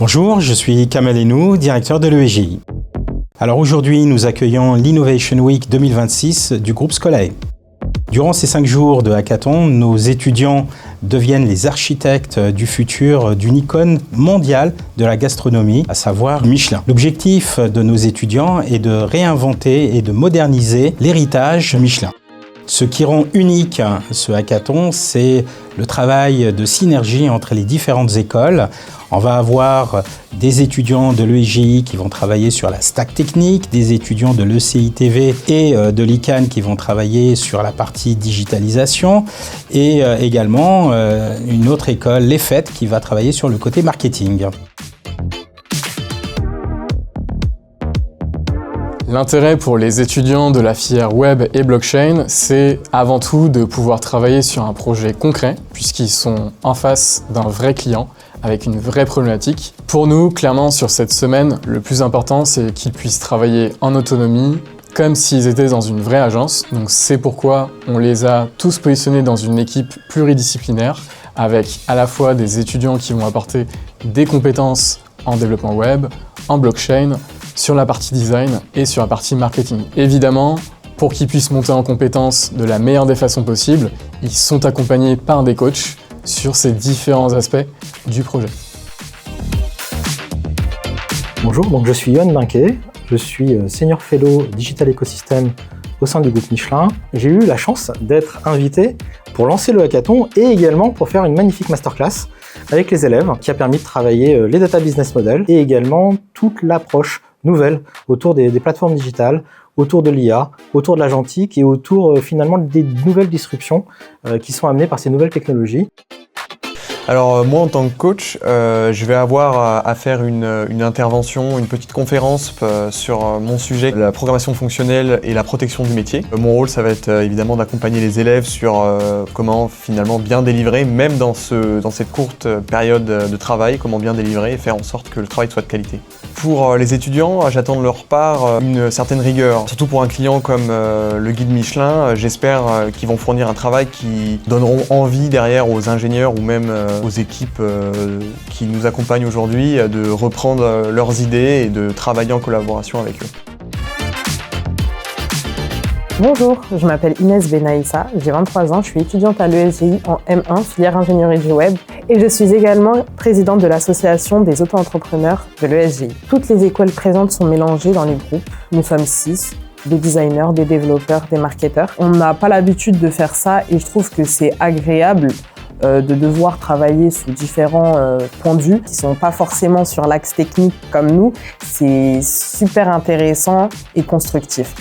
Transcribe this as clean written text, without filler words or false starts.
Bonjour, je suis Kamal Enou, directeur de l'ESGI. Alors aujourd'hui, nous accueillons l'Innovation Week 2026 du groupe Scolae. Durant ces 5 jours de hackathon, nos étudiants deviennent les architectes du futur d'une icône mondiale de la gastronomie, à savoir Michelin. L'objectif de nos étudiants est de réinventer et de moderniser l'héritage Michelin. Ce qui rend unique ce hackathon, c'est le travail de synergie entre les différentes écoles. On va avoir des étudiants de l'ESGI qui vont travailler sur la stack technique, des étudiants de l'ECITV et de l'ICANN qui vont travailler sur la partie digitalisation et également une autre école, l'EFET, qui va travailler sur le côté marketing. L'intérêt pour les étudiants de la filière web et blockchain, c'est avant tout de pouvoir travailler sur un projet concret, puisqu'ils sont en face d'un vrai client, avec une vraie problématique. Pour nous, clairement, sur cette semaine, le plus important, c'est qu'ils puissent travailler en autonomie, comme s'ils étaient dans une vraie agence. Donc c'est pourquoi on les a tous positionnés dans une équipe pluridisciplinaire, avec à la fois des étudiants qui vont apporter des compétences en développement web, en blockchain, sur la partie design et sur la partie marketing. Évidemment, pour qu'ils puissent monter en compétences de la meilleure des façons possibles, ils sont accompagnés par des coachs sur ces différents aspects du projet. Bonjour, donc je suis Yoann Binquet, je suis Senior Fellow Digital Ecosystem au sein du groupe Michelin. J'ai eu la chance d'être invité pour lancer le hackathon et également pour faire une magnifique masterclass avec les élèves qui a permis de travailler les data business models et également toute l'approche nouvelle autour des plateformes digitales, autour de l'IA, autour de l'agentique et autour finalement des nouvelles disruptions qui sont amenées par ces nouvelles technologies. Alors moi en tant que coach, je vais avoir à faire une intervention, une petite conférence sur mon sujet, la programmation fonctionnelle et la protection du métier. Mon rôle, ça va être évidemment d'accompagner les élèves sur comment finalement bien délivrer, même dans cette courte période de travail, comment bien délivrer et faire en sorte que le travail soit de qualité. Pour les étudiants, j'attends de leur part une certaine rigueur, surtout pour un client comme le guide Michelin. J'espère qu'ils vont fournir un travail qui donneront envie derrière aux ingénieurs ou même aux équipes qui nous accompagnent aujourd'hui de reprendre leurs idées et de travailler en collaboration avec eux. Bonjour, je m'appelle Inès Benaïssa, j'ai 23 ans, je suis étudiante à l'ESGI en M1, filière ingénierie du web, et je suis également présidente de l'association des auto-entrepreneurs de l'ESGI. Toutes les écoles présentes sont mélangées dans les groupes, nous sommes 6. Des designers, des développeurs, des marketeurs. On n'a pas l'habitude de faire ça et je trouve que c'est agréable de devoir travailler sous différents points de vue qui sont pas forcément sur l'axe technique comme nous. C'est super intéressant et constructif.